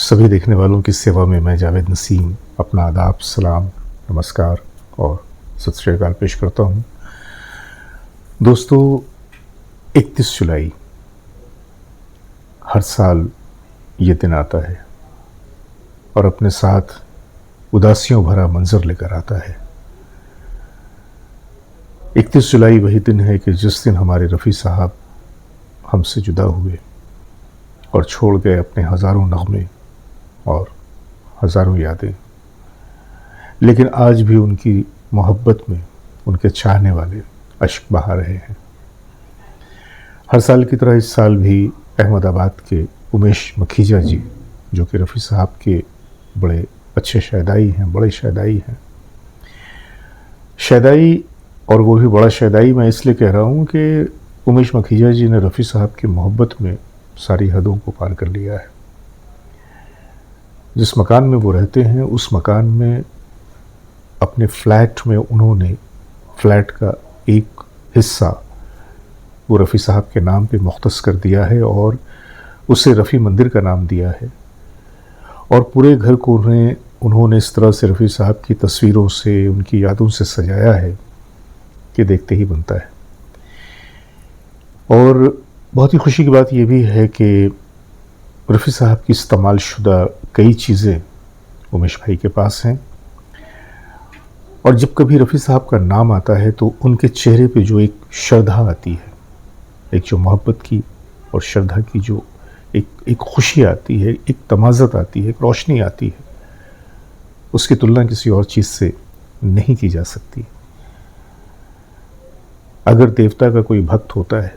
सभी देखने वालों की सेवा में मैं जावेद नसीम अपना आदाब, सलाम, नमस्कार और सत श्री अकाल पेश करता हूँ। दोस्तों, 31 जुलाई हर साल ये दिन आता है और अपने साथ उदासियों भरा मंजर लेकर आता है। 31 जुलाई वही दिन है कि जिस दिन हमारे रफ़ी साहब हमसे जुदा हुए और छोड़ गए अपने हज़ारों नग़मे और हज़ारों यादें। लेकिन आज भी उनकी मोहब्बत में उनके चाहने वाले अश्क बहा रहे हैं। हर साल की तरह इस साल भी अहमदाबाद के उमेश मखीजा जी, जो कि रफ़ी साहब के बड़े अच्छे शहदाई हैं, बड़े शहदाई हैं, शहदाई, और वो भी बड़ा शहदाई मैं इसलिए कह रहा हूँ कि उमेश मखीजा जी ने रफ़ी साहब की मोहब्बत में सारी हदों को पार कर लिया है। जिस मकान में वो रहते हैं उस मकान में अपने फ्लैट में उन्होंने फ्लैट का एक हिस्सा वो रफ़ी साहब के नाम पे मुख्तस कर दिया है और उसे रफ़ी मंदिर का नाम दिया है। और पूरे घर को उन्होंने इस तरह से रफ़ी साहब की तस्वीरों से, उनकी यादों से सजाया है कि देखते ही बनता है। और बहुत ही खुशी की बात यह भी है कि रफ़ी साहब की इस्तेमाल शुदा कई चीज़ें उमेश भाई के पास हैं। और जब कभी रफ़ी साहब का नाम आता है तो उनके चेहरे पे जो एक श्रद्धा आती है, एक जो मोहब्बत की और श्रद्धा की जो एक खुशी आती है, एक तमाज़त आती है, एक रोशनी आती है, उसकी तुलना किसी और चीज़ से नहीं की जा सकती। अगर देवता का कोई भक्त होता है,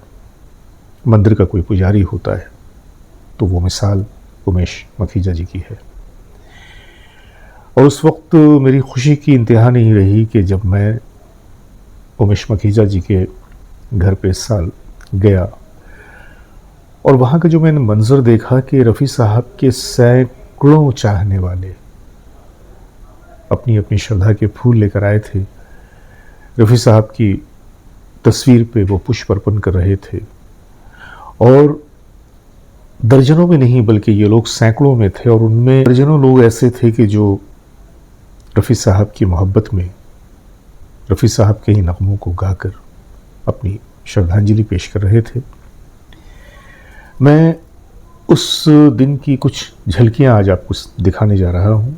मंदिर का कोई पुजारी होता है, तो वो मिसाल उमेश मखीजा जी की है। और उस वक्त मेरी खुशी की इंतहा नहीं रही कि जब मैं उमेश मखीजा जी के घर पे इस साल गया और वहाँ का जो मैंने मंज़र देखा कि रफ़ी साहब के सैकड़ों चाहने वाले अपनी अपनी श्रद्धा के फूल लेकर आए थे। रफ़ी साहब की तस्वीर पे वो पुष्प अर्पण कर रहे थे और दर्जनों में नहीं बल्कि ये लोग सैकड़ों में थे और उनमें दर्जनों लोग ऐसे थे कि जो रफ़ी साहब की मोहब्बत में रफ़ी साहब के ही नग़मों को गाकर अपनी श्रद्धांजलि पेश कर रहे थे। मैं उस दिन की कुछ झलकियां आज आपको दिखाने जा रहा हूं,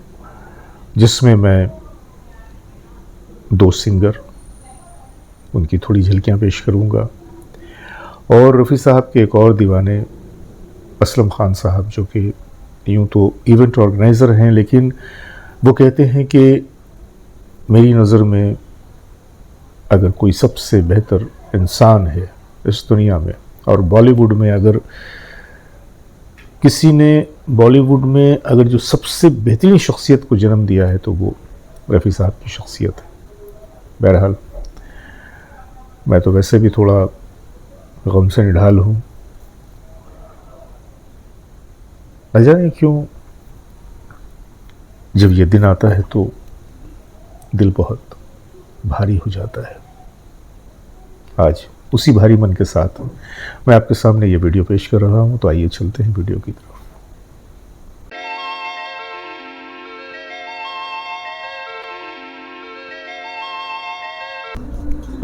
जिसमें मैं दो सिंगर, उनकी थोड़ी झलकियां पेश करूंगा और रफ़ी साहब के एक और दीवाने असलम खान साहब, जो कि यूँ तो इवेंट ऑर्गेनाइज़र हैं, लेकिन वो कहते हैं कि मेरी नज़र में अगर कोई सबसे बेहतर इंसान है इस दुनिया में, और बॉलीवुड में अगर किसी ने बॉलीवुड में अगर जो सबसे बेहतरीन शख्सियत को जन्म दिया है तो वो रफ़ी साहब की शख्सियत है। बहरहाल मैं तो वैसे भी थोड़ा गम से निढाल हूँ, न जाने क्यों जब ये दिन आता है तो दिल बहुत भारी हो जाता है। आज उसी भारी मन के साथ मैं आपके सामने ये वीडियो पेश कर रहा हूँ, तो आइए चलते हैं वीडियो की तरफ।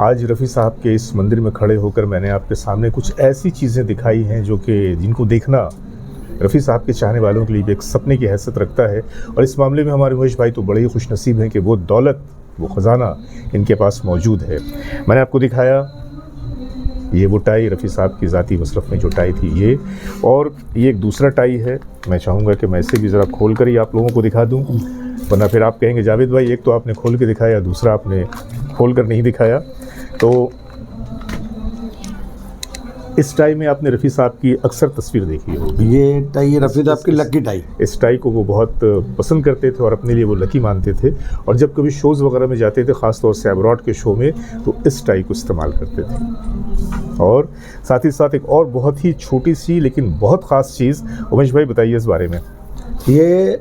आज रफ़ी साहब के इस मंदिर में खड़े होकर मैंने आपके सामने कुछ ऐसी चीज़ें दिखाई हैं जो कि जिनको देखना रफ़ी साहब के चाहने वालों के लिए भी एक सपने की हैसियत रखता है। और इस मामले में हमारे उमेश भाई तो बड़े ही खुशनसीब हैं कि वो दौलत, वो ख़जाना इनके पास मौजूद है। मैंने आपको दिखाया ये वो टाई, रफ़ी साहब की ज़ाती मसरफ़ में जो टाई थी ये, और ये एक दूसरा टाई है। मैं चाहूँगा कि मैं इसे भी ज़रा खोल कर ही आप लोगों को दिखा दूँ, वरना फिर आप कहेंगे जावेद भाई एक तो आपने खोल के दिखाया, दूसरा आपने खोल कर नहीं दिखाया। तो इस टाई में आपने रफ़ी साहब की अक्सर तस्वीर देखी होगी। ये टाई रफ़ी साहब की लकी टाई। इस टाई को वो बहुत पसंद करते थे और अपने लिए वो लकी मानते थे, और जब कभी शोज़ वगैरह में जाते थे, ख़ास तौर से अब्रॉड के शो में, तो इस टाई को इस्तेमाल करते थे। और साथ ही साथ एक और बहुत ही छोटी सी लेकिन बहुत ख़ास चीज़, उमेश भाई बताइए इस बारे में। ये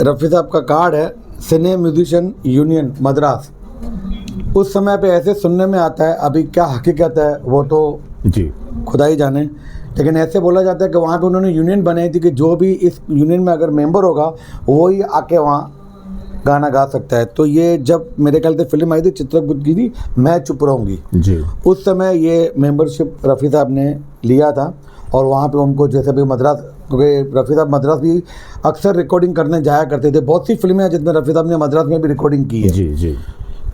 रफ़ी साहब का कार्ड है सिने म्यूजिशियन यूनियन मद्रास। उस समय पे ऐसे सुनने में आता है, अभी क्या हकीकत है वो तो जी खुदा ही जाने, लेकिन ऐसे बोला जाता है कि वहाँ पे उन्होंने यूनियन बनाई थी कि जो भी इस यूनियन में अगर मेंबर होगा वो ही आके वहाँ गाना गा सकता है। तो ये जब मेरे ख्याल से फिल्म आई थी चित्रगुप्त की थी मैं चुप रहूँगी, जी, उस समय ये मेंबरशिप रफ़ी साहब ने लिया था। और वहाँ पे उनको जैसे भी मद्रास, क्योंकि रफ़ी साहब मद्रास भी अक्सर रिकॉर्डिंग करने जाया करते थे, बहुत सी फिल्में हैं जिसमें रफ़ी साहब ने मद्रास में भी रिकॉर्डिंग की है। जी, जी।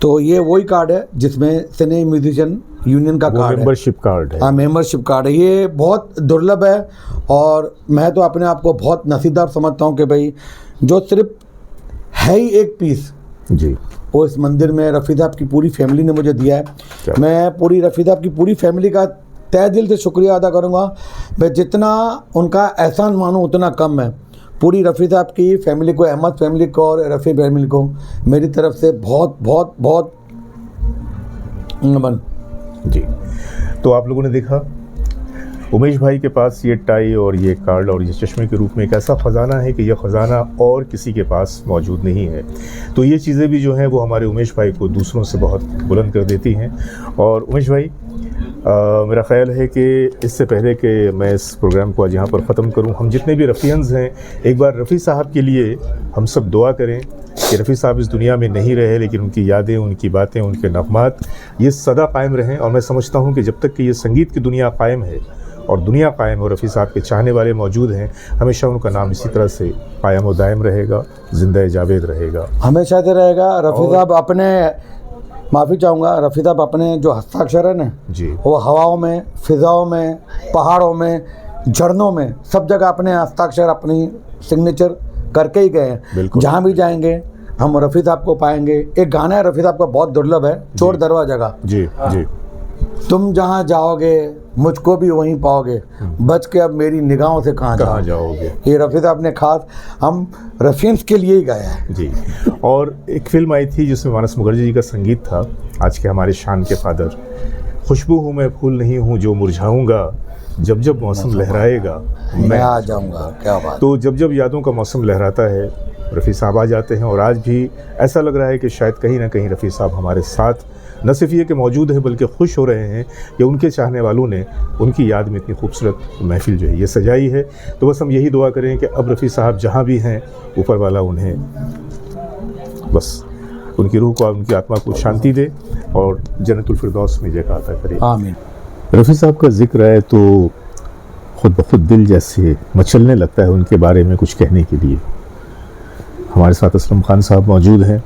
तो ये वही कार्ड है जिसमें सिने म्यूजिशियन यूनियन का कार्ड है, मेंबरशिप कार्ड है। हाँ, मेंबरशिप कार्ड है। ये बहुत दुर्लभ है और मैं तो अपने आप को बहुत नसीबदार समझता हूँ कि भाई जो सिर्फ है ही एक पीस, जी, वो इस मंदिर में रफ़ी साहब की पूरी फैमिली ने मुझे दिया है। मैं पूरी रफ़ी साहब की पूरी फैमिली का तहे दिल से शुक्रिया अदा करूँगा। मैं जितना उनका एहसान मानूँ उतना कम है। पूरी रफ़ी साहब की फैमिली को, अहमद फैमिली को और रफ़ी फैमिली को मेरी तरफ से बहुत बहुत बहुत नमन। जी। तो आप लोगों ने देखा उमेश भाई के पास ये टाई और ये कार्ड और ये चश्मे के रूप में एक ऐसा ख़जाना है कि यह ख़जाना और किसी के पास मौजूद नहीं है। तो ये चीज़ें भी जो हैं वो हमारे उमेश भाई को दूसरों से बहुत बुलंद कर देती हैं। और उमेश भाई, मेरा ख़्याल है कि इससे पहले कि मैं इस प्रोग्राम को आज यहाँ पर ख़त्म करूँ, हम जितने भी रफ़ियंस हैं एक बार रफ़ी साहब के लिए हम सब दुआ करें कि रफ़ी साहब इस दुनिया में नहीं रहे लेकिन उनकी यादें, उनकी बातें, उनके नग़मात ये सदा कायम रहें। और मैं समझता हूँ कि जब तक कि ये संगीत की दुनिया कायम है और दुनिया कायम और रफ़ी साहब के चाहने वाले मौजूद हैं, हमेशा उनका नाम इसी तरह से कायम व दायम रहेगा, ज़िंदा जावेद रहेगा, हमेशा से रहेगा। रफ़ी साहब अपने, माफ़ी चाहूँगा, रफ़ी साहब अपने जो हस्ताक्षर है ना जी, वो हवाओं में, फ़िज़ाओं में, पहाड़ों में, झरनों में, सब जगह अपने हस्ताक्षर, अपनी सिग्नेचर करके ही गए हैं। जहाँ भी जाएंगे हम रफ़ी साहब को पाएंगे। एक गाना है रफ़ी साहब का बहुत दुर्लभ है, चोर दरवाजा का। जी, जी। तुम जहाँ जाओगे मुझको भी वहीं पाओगे, बच के अब मेरी निगाहों से कहाँ जाओगे। ये रफ़ी साहब ने खास हम रफ़ियंस के लिए ही गाया है। जी। और एक फिल्म आई थी जिसमें मानस मुखर्जी जी का संगीत था, आज के हमारे शान के फादर। खुशबू हूँ मैं, फूल नहीं हूँ जो मुरझाऊँगा, जब जब मौसम लहराएगा मैं आ जाऊँगा। क्या बात। तो जब जब यादों का मौसम लहराता है रफ़ी साहब आ जाते हैं। और आज भी ऐसा लग रहा है कि शायद कहीं ना कहीं रफ़ी साहब हमारे साथ न सिर्फ ये कि मौजूद है बल्कि खुश हो रहे हैं कि उनके चाहने वालों ने उनकी याद में इतनी खूबसूरत महफिल जो है ये सजाई है। तो बस हम यही दुआ करें कि अब रफ़ी साहब जहाँ भी हैं ऊपर वाला उन्हें बस उनकी रूह को, उनकी आत्मा को शांति दे और जन्नतुल फिरदौस में जगह अता करे। आमीन। रफ़ी साहब का जिक्र है तो खुद ब खुद दिल जैसे मचलने लगता है उनके बारे में कुछ कहने के लिए। हमारे साथ असलम खान साहब मौजूद हैं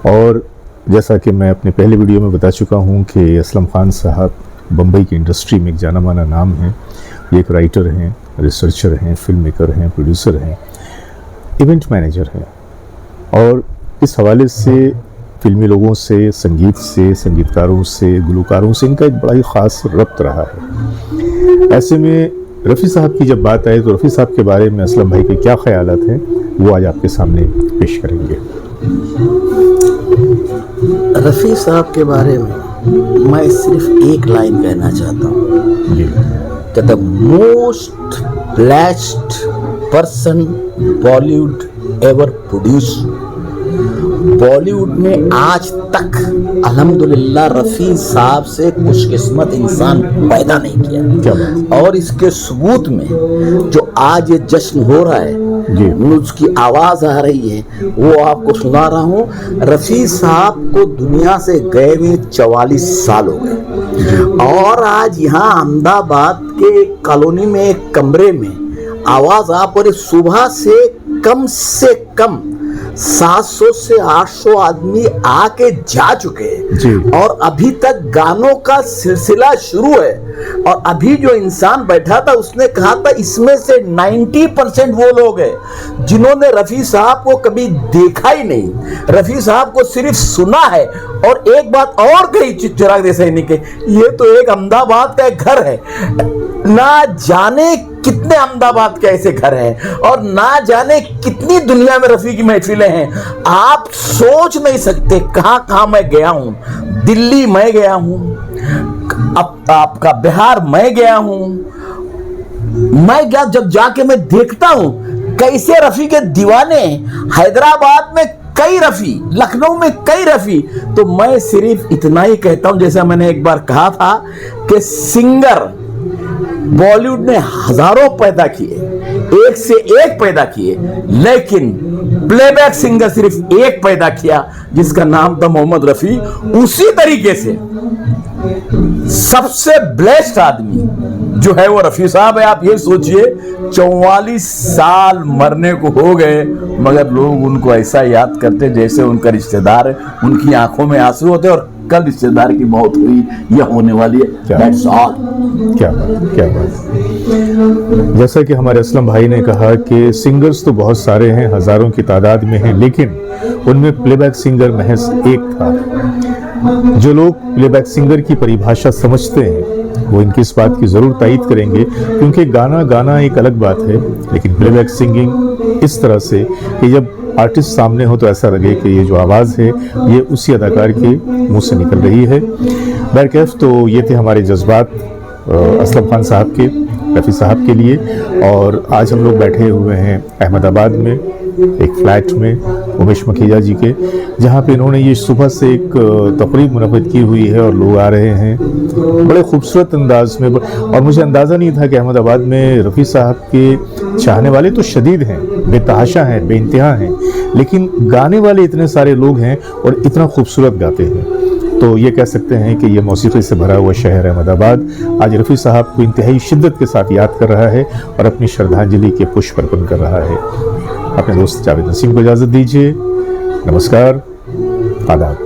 और जैसा कि मैं अपने पहले वीडियो में बता चुका हूं कि असलम खान साहब बम्बई की इंडस्ट्री में एक जाना माना नाम है। ये एक राइटर हैं, रिसर्चर हैं, फिल्म मेकर हैं, प्रोड्यूसर हैं, इवेंट मैनेजर हैं और इस हवाले से फिल्मी लोगों से, संगीत से, संगीतकारों से, गुलकारों से इनका एक बड़ा ही ख़ास रब्त रहा है। ऐसे में रफ़ी साहब की जब बात आए तो रफ़ी साहब के बारे में असलम भाई के क्या ख़यालात हैं वो आज आपके सामने पेश करेंगे। रफ़ी साहब के बारे में मैं सिर्फ एक लाइन कहना चाहता हूँ कि the most blessed person Bollywood ever produce. Bollywood में आज तक अल्हम्दुलिल्लाह रफ़ी साहब से खुशकिस्मत इंसान पैदा नहीं किया। और इसके सबूत में जो आज ये जश्न हो रहा है, उसकी आवाज़ आ रही है, वो आपको सुना रहा हूँ। रफ़ी साहब को दुनिया से गए हुए 44 साल हो गए और आज यहाँ अहमदाबाद के कॉलोनी में एक कमरे में आवाज़ आप और सुबह से कम 700 से 800 आदमी आके जा चुके हैं और अभी तक गानों का सिलसिला शुरू है। और अभी जो इंसान बैठा था उसने कहा था इसमें से 90% वो लोग हैं जिन्होंने रफ़ी साहब को कभी देखा ही नहीं, रफ़ी साहब को सिर्फ सुना है। और एक बात और कही चिराग देसाई ने, ये तो एक अहमदाबाद का एक घर है, ना जाने कितने अहमदाबाद के ऐसे घर हैं और ना जाने कितनी दुनिया में रफ़ी की महफिलें हैं। आप सोच नहीं सकते कहां कहां मैं गया हूं। दिल्ली मैं गया हूं, अब आपका बिहार मैं गया हूं। मैं क्या जब जाके मैं देखता हूं कैसे रफ़ी के दीवाने, हैदराबाद में कई रफ़ी, लखनऊ में कई रफ़ी। तो मैं सिर्फ इतना ही कहता हूं, जैसा मैंने एक बार कहा था कि सिंगर बॉलीवुड ने हजारों पैदा किए, एक से एक पैदा किए, लेकिन प्लेबैक सिंगर सिर्फ एक पैदा किया जिसका नाम था मोहम्मद रफी। उसी तरीके से सबसे ब्लेस्ड आदमी जो है वो रफी साहब है। आप ये सोचिए 44 साल मरने को हो गए, मगर लोग उनको ऐसा याद करते जैसे उनका रिश्तेदार है, उनकी आंखों में आंसू होते और कल रिश्तेदार की मौत हुई या होने वाली है। That's all। क्या बात। जैसा कि हमारे असलम भाई ने कहा कि सिंगर्स तो बहुत सारे हैं, हजारों की तादाद में हैं, लेकिन उनमें प्लेबैक सिंगर महज एक था। जो लोग प्लेबैक सिंगर की परिभाषा समझते हैं वो इनकी इस बात की जरूर तायीद करेंगे, क्योंकि गाना गाना एक अलग बात है, लेकिन प्लेबैक सिंगिंग इस तरह से कि जब आर्टिस्ट सामने हो तो ऐसा लगे कि ये जो आवाज़ है ये उसी अदाकार के मुंह से निकल रही है। बहरकैफ तो ये थे हमारे जज्बात असलम खान साहब के, रफ़ी साहब के लिए। और आज हम लोग बैठे हुए हैं अहमदाबाद में एक फ्लैट में उमेश मखीजा जी के, जहाँ पे इन्होंने ये सुबह से एक तकरीब मुनक़्क़िद की हुई है और लोग आ रहे हैं बड़े खूबसूरत अंदाज में। और मुझे अंदाज़ा नहीं था कि अहमदाबाद में रफ़ी साहब के चाहने वाले तो शदीद हैं, बेतहाशा हैं, बेइंतहा हैं, लेकिन गाने वाले इतने सारे लोग हैं और इतना खूबसूरत गाते हैं। तो ये कह सकते हैं कि ये मौसीक़ी से भरा हुआ शहर अहमदाबाद आज रफ़ी साहब को इंतहाई शिद्दत के साथ याद कर रहा है और अपनी श्रद्धांजलि के पुष्प अर्पण कर रहा है। अपने दोस्त जावेद नसीम को इजाज़त दीजिए। नमस्कार, आदाब।